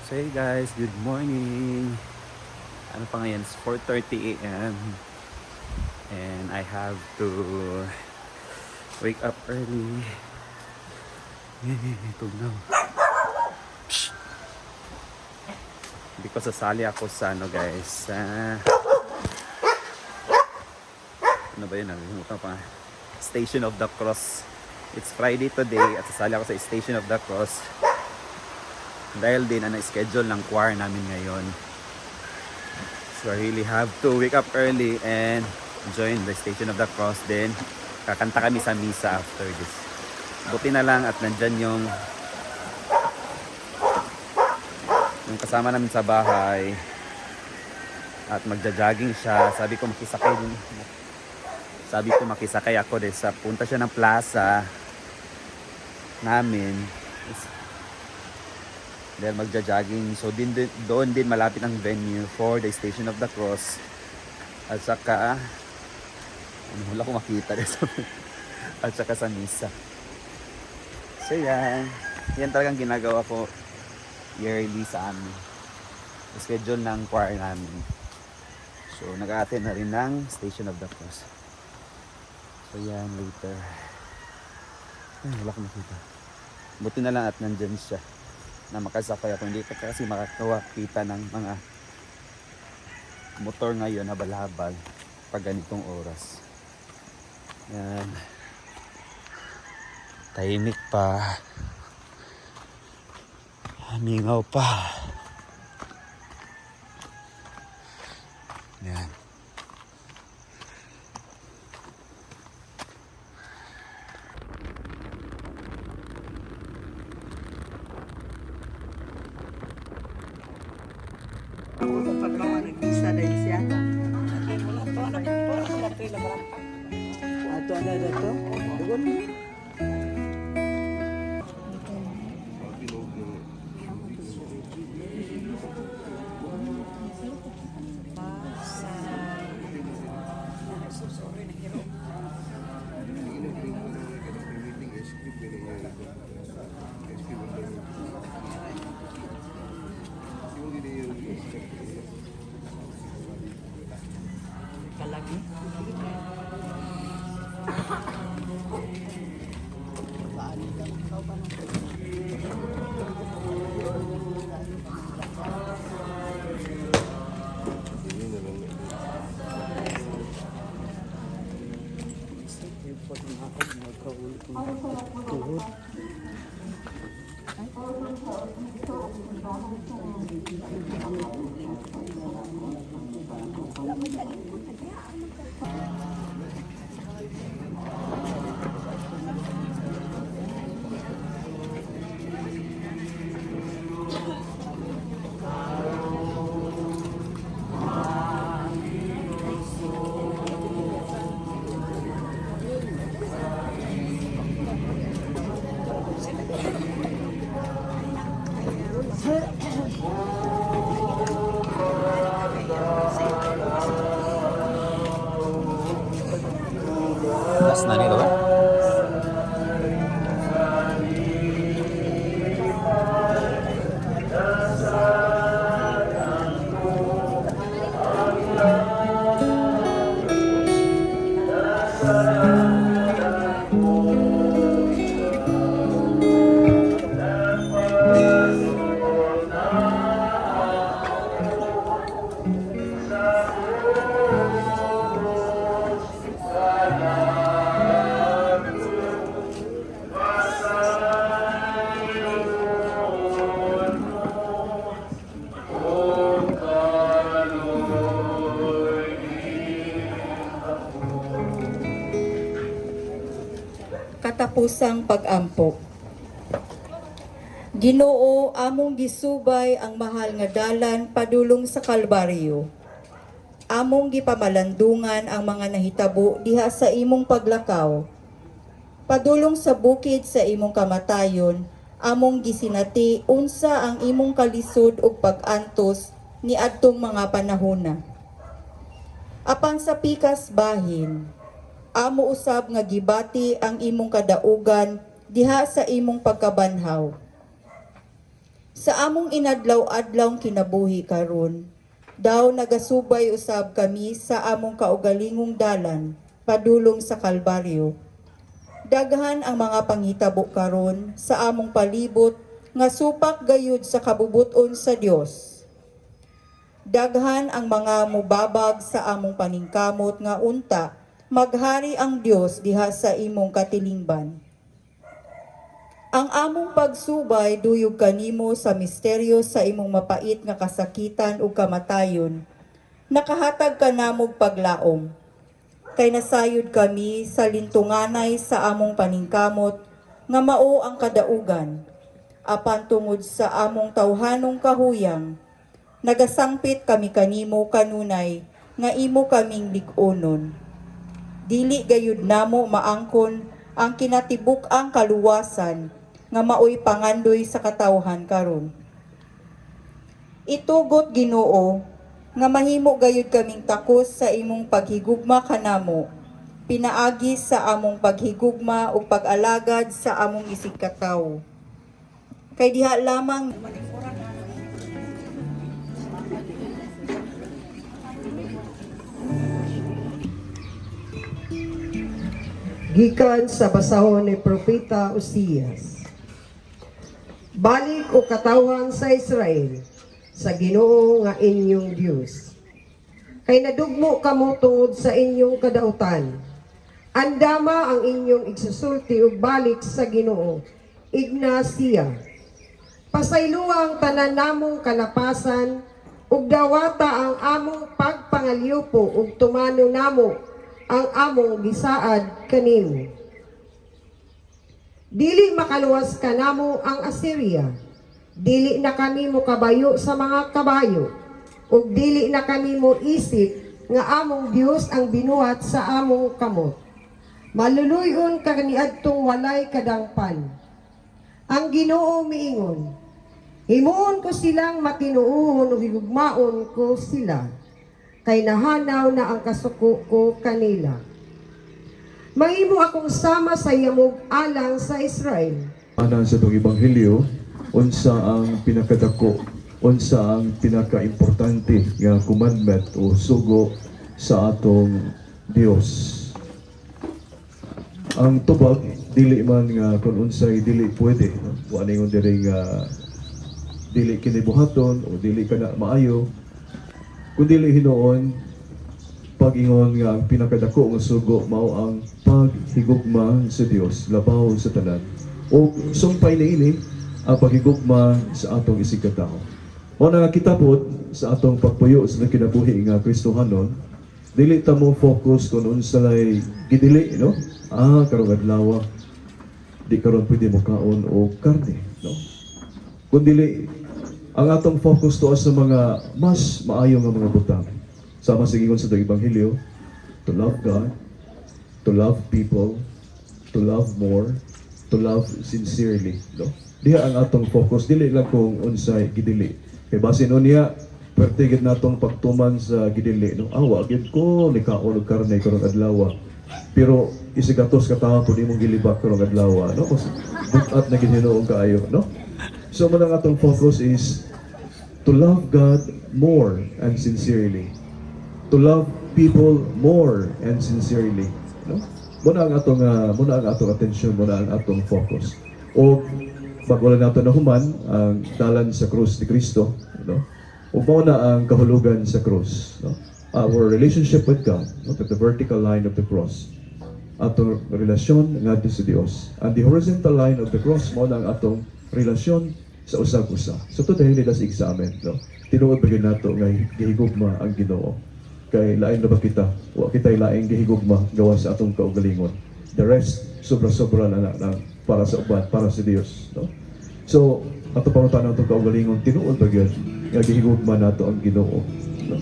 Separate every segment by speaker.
Speaker 1: So hey guys, good morning. Ano pa ngayon? It's 4:30 a.m. And I have to wake up early. Tugnaw. Because sasali ako sa ano guys, ano ba yun? Nakalimutan pa. Station of the Cross. It's Friday today at sasali ako sa Station of the Cross. Dahil din ang schedule ng choir namin ngayon. So I really have to wake up early and join the Station of the Cross. Then kakanta kami sa misa after this. Buti na lang at nandyan yung kasama namin sa bahay. At magja-jogging siya. Sabi ko makisakay ako din sa punta siya ng plaza namin. Dahil magja-jogging. So doon din malapit ang venue for the Station of the Cross. At saka wala ko makita rin at saka sa misa. So yan talagang ginagawa ko yearly sa amin. Schedule ng choir namin. So nag-a-attend na rin ng Station of the Cross. So yan later. Wala ko makita. Buti na lang at nandyan siya na makasakay ako. Hindi ka kasi makakita ng mga motor ngayon na balhabal pag ganitong oras. Yan. Tahimik pa. Mingaw pa. Yan.
Speaker 2: Pagkawa nag-isa dahil siya. Ato ano dito? Dugon. Kalagi.
Speaker 1: Last na nito ba?
Speaker 3: Katapusang pag-ampok. Ginoo, among gisubay ang mahal nga dalan padulong sa Kalbaryo. Among gipamalandungan ang mga nahitabo diha sa imong paglakaw. Padulong sa bukid sa imong kamatayon, among gisinati unsa ang imong kalisod ug pag-antos ni adtong mga panahona. Apan sa pikas bahin, amo usab nga gibati ang imong kadaugan diha sa imong pagkabanhaw. Sa among inadlaw-adlaw kinabuhi karon, daw nagasubay usab kami sa among kaugalingong dalan padulong sa Kalbaryo. Daghan ang mga panghitabo karon sa among palibot nga supak gayud sa kabubuton sa Dios. Daghan ang mga mubabag sa among paningkamot nga unta maghari ang Dios diha sa imong katilingban. Ang among pagsubay duyog kanimo sa misteryo sa imong mapait nga kasakitan ug kamatayon. Nakahatag kanamog paglaom. Kay nasayod kami sa lintunganay sa among paningkamot nga mao ang kadaugan. Apan tungod sa among tawhanong kahuyang, nagasangpit kami kanimo kanunay nga imo kaming lig-onon. Dili gayud namo maangkon ang kinatibuk-ang kaluwasan nga maoy pangandoy sa katawhan karon. Itugot Ginoo nga mahimo gayud kaming takos sa imong paghigugma kanamo, pinaagi sa among paghigugma ug pag-alagad sa among isigkatawo. Kay diha lamang
Speaker 2: Gikan sa basahon ni Propeta Uzias. Balik o katawhan sa Israel, sa Ginoo nga inyong Dios. Kay nadugmo kamo tungod sa inyong kadautan. Andama ang inyong igsusulti ug balik sa Ginoo, igna siya. Pasayloang tanan namong kalapasan, ug dawata ang among pagpangalyupo ug tumano namo ang among gisaad kanimo. Dili makaluwas kanamo ang Assyria. Dili na kami mo kabayo sa mga kabayo. Ug dili na kami mo isip nga among Dios ang binuhat sa among kamot. Maluluyon ka kaniadtong walay kadangpan. Ang Ginoo miingon, himuon ko silang matinuuhon ug higugmaon ko sila. Kay nahanaw na ang kasuko ko kanila. Mahimo akong sama sa yamog alang sa Israel.
Speaker 4: Anan sa itong Ebanghelyo, unsa ang pinakadako, unsa ang pinaka-importante nga commandment o sugo sa atong Dios. Ang tubag, dili man nga kung unsay dili pwede, no? Kung ano yung dili kinibuhaton o dili ka na maayo, kung dili hinoon, pag-ingon nga ang pinakadako nga sugo mao ang paghigugma sa Dios, labaw sa tanan. O sumpay na ini ang paghigugma sa atong isigkatawo. O nga kitapot sa atong pagpuyo sa kinabuhi nga Kristohanon, dili ta mo focus kung unsalay gidili, no? Karong adlaw di karon pwede mo kaon o karne, no? Kung dili ang atong focus to sa mga mas maayo nga mga butang. Sama sa gigon sa Ebanghelyo, to love God, to love people, to love more, to love sincerely, no? Diha ang atong focus, dili lang kung unsay gidili. Kay basin unya, pertigid natong pagtuman sa gidili, no? Wa gid ko ni kaon og karne karong adlaw. Pero isigatos ka tawo pud imong gilibak karong adlaw, no? Bukat na Ginoo kaayo, no? So man ang atong focus is to love God more and sincerely. To love people more and sincerely, no? Muna ang atong attention, muna ang atong focus. O bago lang nato nahuman ang dalan sa krus ni Kristo, no? O muna ang kahulugan sa krus, no? Our relationship with God, no? At the vertical line of the cross. Atong relasyon ngadto sa Dios. And the horizontal line of the cross muna ang atong relasyon sa usag-usa. So today, let us examine, no? Tinuod ba nato nga gihigugma ang Ginoo? Kay lain na ba kita? Wa kita'y laing gihigugma gawa sa atong kaugalingon. The rest, sobra-sobra na para sa uban, para sa Dios, no? So, ato pangutan atong kaugalingon, tinuod ba gyud nga gihigugma nato ang Ginoo, no?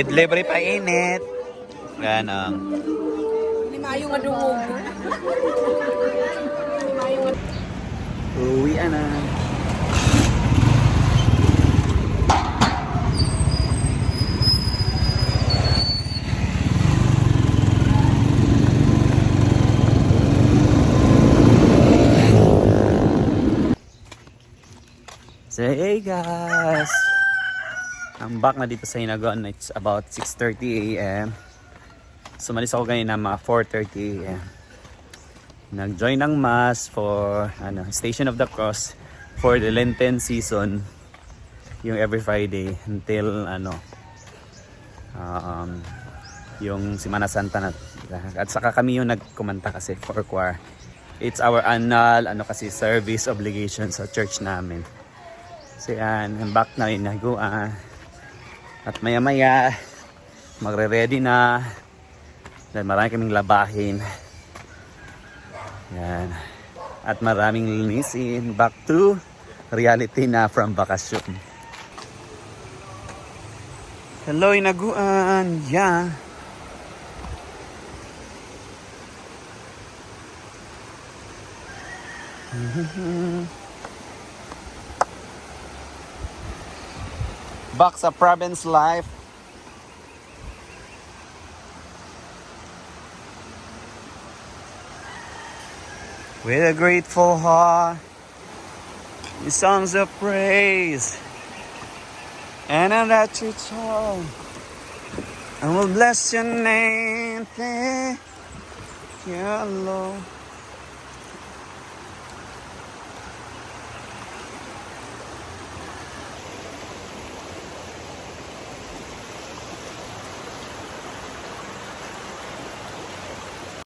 Speaker 1: With libre pa init. Yan ang.
Speaker 5: Limayo nga dungog.
Speaker 1: Uwi na. So hey guys, I'm back na dito sa Hinagoan. It's about 6:30 AM. Sumalis ako kanina mga 4:30 AM. Nag-join ng mass for Station of the Cross for the Lenten season, yung every Friday until yung Semana Santa na. At saka kami yung nagkumanta kasi for choir. It's our annual service obligation sa church namin. So yan, I'm back na in Hinagoan. At maya maya magre-ready na. Dahil marami kaming labahin. Yan. At maraming linisin. Back to reality na from bakasyon. Hello Hinagoan. Yeah. Back sa province life. With a grateful heart, in songs of praise, and an attitude, I will bless your name, thank you, Lord.